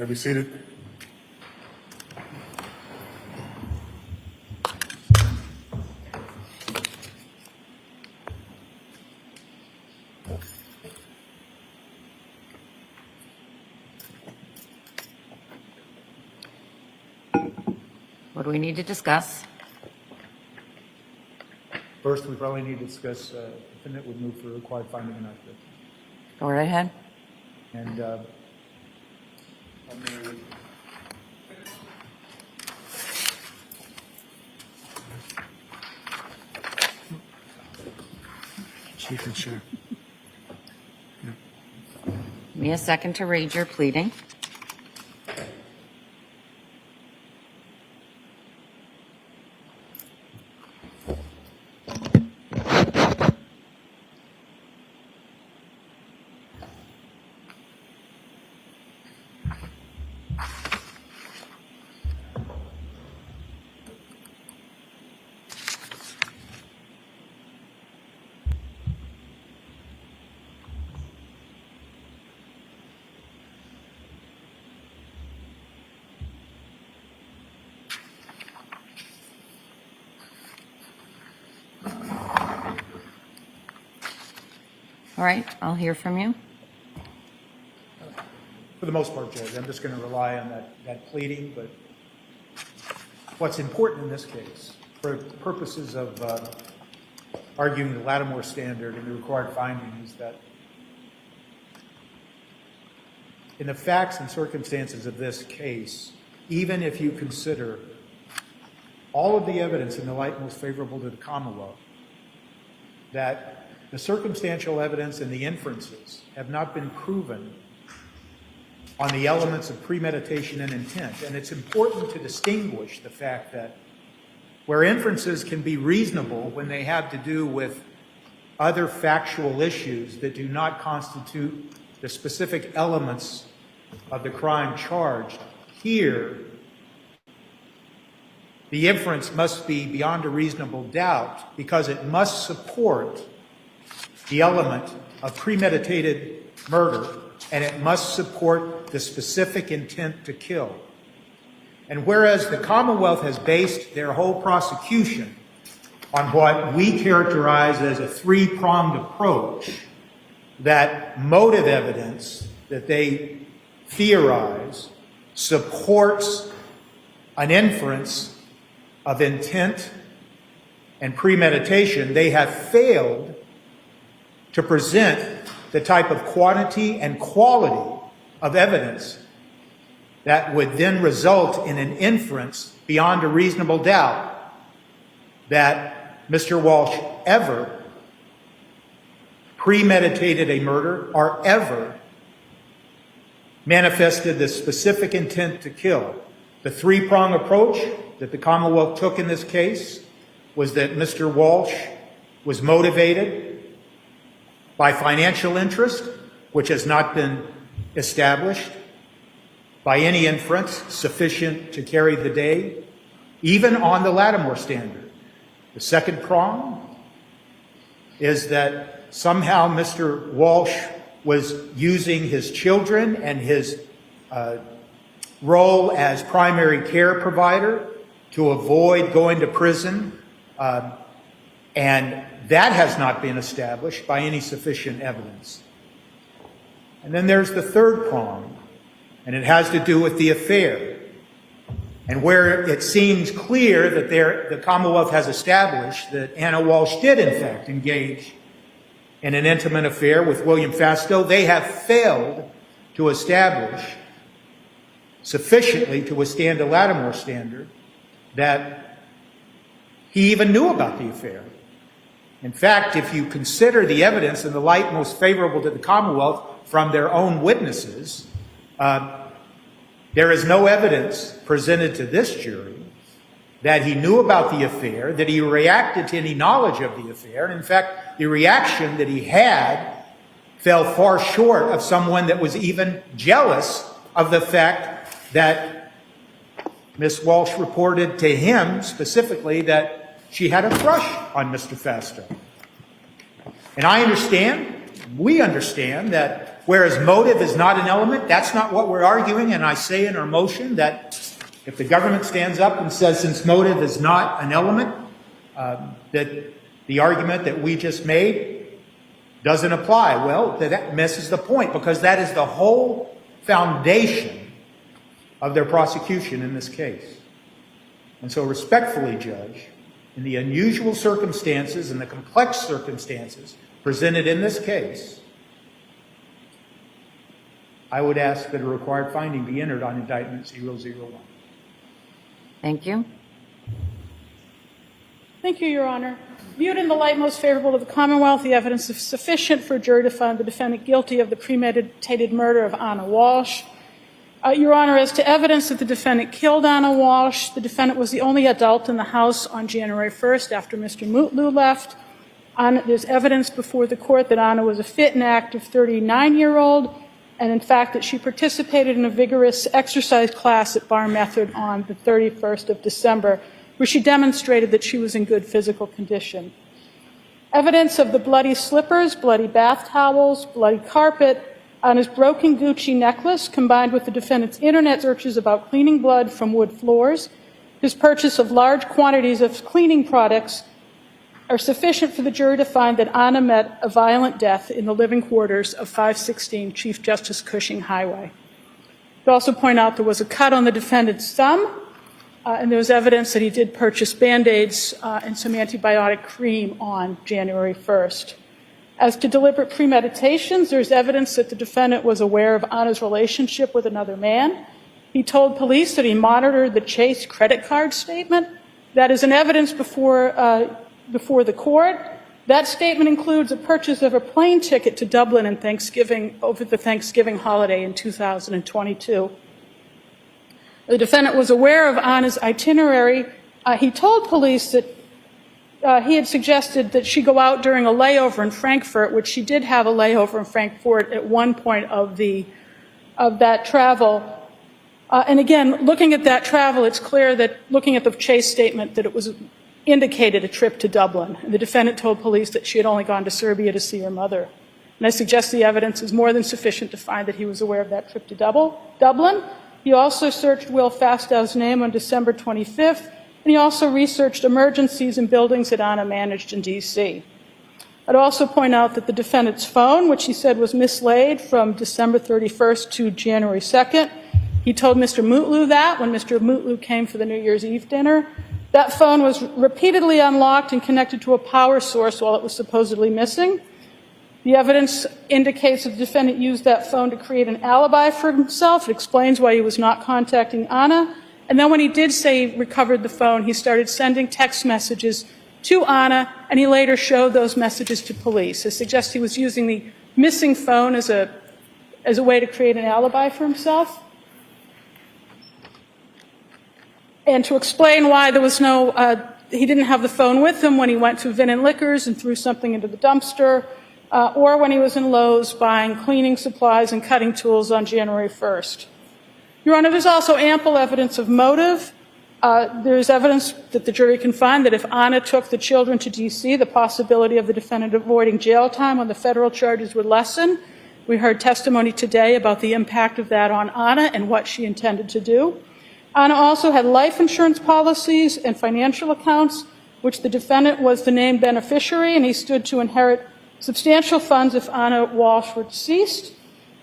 May be seated. What do we need to discuss? First, we probably need to discuss the defendant would move for required finding and not guilty. Go right ahead. And Chief and Chair. Give me a second to read your pleading. All right, I'll hear from you. for the most part, Judge, I'm just going to rely on that pleading. But what's important in this case, for purposes of arguing the Lattimore standard and the required finding, is that in the facts and circumstances of this case, even if you consider all of the evidence in the light most favorable to the Commonwealth, that the circumstantial evidence and the inferences have not been proven on the elements of premeditation and intent. And it's important to distinguish the fact that where inferences can be reasonable when they have to do with other factual issues that do not constitute the specific elements of the crime charged, here the inference must be beyond a reasonable doubt because it must support the element of premeditated murder, and it must support the specific intent to kill. And whereas the Commonwealth has based their whole prosecution on what we characterize as a three-pronged approach, that motive evidence that they theorize supports an inference of intent and premeditation, they have failed to present the type of quantity and quality of evidence that would then result in an inference beyond a reasonable doubt that Mr. Walsh ever premeditated a murder or ever manifested the specific intent to kill. The three-prong approach that the Commonwealth took in this case was that Mr. Walsh was motivated by financial interest, which has not been established by any inference sufficient to carry the day, even on the Lattimore standard. The second prong is that somehow Mr. Walsh was using his children and his role as primary care provider to avoid going to prison, and that has not been established by any sufficient evidence. And then there's the third prong, and it has to do with the affair, and where it seems clear that the Commonwealth has established that Anna Walsh did in fact engage in an intimate affair with William Fastow. They have failed to establish sufficiently to withstand a Lattimore standard that he even knew about the affair. In fact, if you consider the evidence in the light most favorable to the Commonwealth from their own witnesses, there is no evidence presented to this jury that he knew about the affair, that he reacted to any knowledge of the affair. And in fact, the reaction that he had fell far short of someone that was even jealous of the fact that Miss Walsh reported to him specifically that she had a crush on Mr. Fastow. And I understand, we understand that whereas motive is not an element, that's not what we're arguing, and I say in our motion that if the government stands up and says since motive is not an element, that the argument that we just made doesn't apply. Well, that misses the point, because that is the whole foundation of their prosecution in this case. And so respectfully, Judge, in the unusual circumstances and the complex circumstances presented in this case, I would ask that a required finding be entered on indictment 001. Thank you. Thank you, Your Honor. Viewed in the light most favorable to the Commonwealth, the evidence is sufficient for a jury to find the defendant guilty of the premeditated murder of Anna Walshe. Your Honor, as to evidence that the defendant killed Anna Walshe, the defendant was the only adult in the house on January 1st after Mr. Mutlu left. There's evidence before the court that Anna was a fit and active 39-year-old, and in fact that she participated in a vigorous exercise class at Bar Method on the 31st of December, where she demonstrated that she was in good physical condition. Evidence of the bloody slippers, bloody bath towels, bloody carpet, on his broken Gucci necklace, combined with the defendant's internet searches about cleaning blood from wood floors, his purchase of large quantities of cleaning products, are sufficient for the jury to find that Anna met a violent death in the living quarters of 516 Chief Justice Cushing Highway. I'd also point out there was a cut on the defendant's thumb, and there was evidence that he did purchase Band-Aids and some antibiotic cream on January 1st. As to deliberate premeditations, there's evidence that the defendant was aware of Anna's relationship with another man. He told police that he monitored the Chase credit card statement. That is an evidence before the court. That statement includes a purchase of a plane ticket to Dublin in Thanksgiving, over the Thanksgiving holiday in 2022. The defendant was aware of Anna's itinerary. He told police that he had suggested that she go out during a layover in Frankfurt, which she did have a layover in Frankfurt at one point of that travel. And again, looking at that travel, it's clear that, looking at the Chase statement, that it was indicated a trip to Dublin. And the defendant told police that she had only gone to Serbia to see her mother. And I suggest the evidence is more than sufficient to find that he was aware of that trip to Dublin. He also searched Will Fastow's name on December 25th, and he also researched emergencies in buildings that Anna managed in D.C. I'd also point out that the defendant's phone, which he said was mislaid from December 31st to January 2nd, he told Mr. Mutlu that when Mr. Mutlu came for the New Year's Eve dinner. That phone was repeatedly unlocked and connected to a power source while it was supposedly missing. The evidence indicates that the defendant used that phone to create an alibi for himself. It explains why he was not contacting Anna. And then when he did say he recovered the phone, he started sending text messages to Anna, and he later showed those messages to police. It suggests he was using the missing phone as a way to create an alibi for himself. And to explain why there was he didn't have the phone with him when he went to Vin and Liquors and threw something into the dumpster, or when he was in Lowe's buying cleaning supplies and cutting tools on January 1st. Your Honor, there's also ample evidence of motive. There's evidence that the jury can find that if Anna took the children to D.C., the possibility of the defendant avoiding jail time on the federal charges would lessen. We heard testimony today about the impact of that on Anna and what she intended to do. Anna also had life insurance policies and financial accounts, which the defendant was the named beneficiary, and he stood to inherit substantial funds if Anna Walshe were deceased.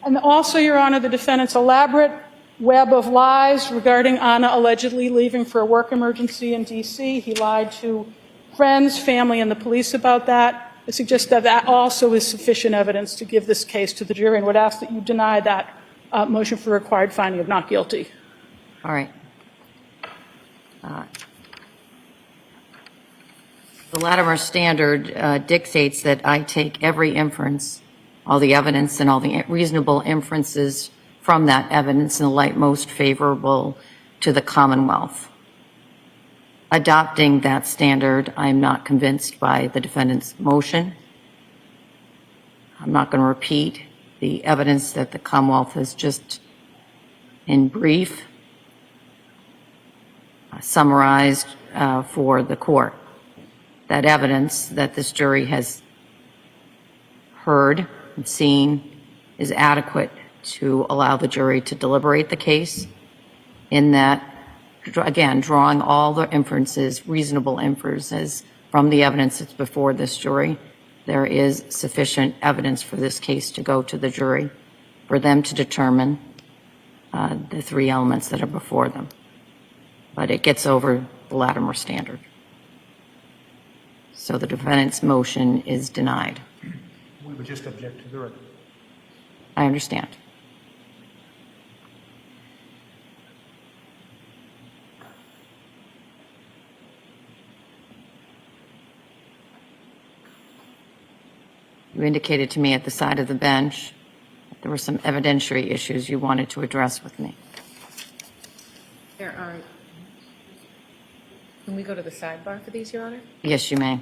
And also, Your Honor, the defendant's elaborate web of lies regarding Anna allegedly leaving for a work emergency in D.C. He lied to friends, family, and the police about that. I suggest that that also is sufficient evidence to give this case to the jury, and would ask that you deny that motion for required finding of not guilty. All right. The Latimer standard dictates that I take every inference, all the evidence and all the reasonable inferences from that evidence in the light most favorable to the Commonwealth. Adopting that standard, I'm not convinced by the defendant's motion. I'm not going to repeat the evidence that the Commonwealth has just, in brief, summarized for the court. That evidence that this jury has heard and seen is adequate to allow the jury to deliberate the case, in that, again, drawing all the inferences, reasonable inferences from the evidence that's before this jury, there is sufficient evidence for this case to go to the jury for them to determine the three elements that are before them. But it gets over the Latimer standard. So the defendant's motion is denied. We would just object to the record. I understand. You indicated to me at the side of the bench that there were some evidentiary issues you wanted to address with me. There are. Can we go to the sidebar for these, Your Honor? Yes, you may.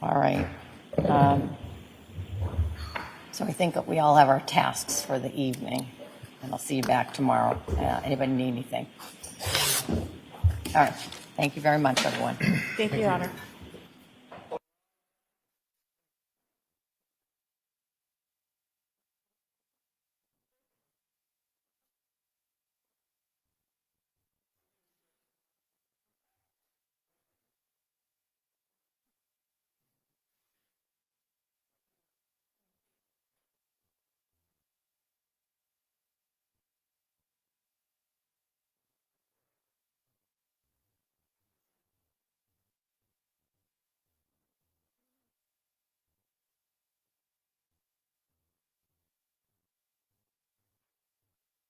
All right. So I think that we all have our tasks for the evening, and I'll see you back tomorrow. Anybody need anything? All right. Thank you very much, everyone. Thank you, Your Honor.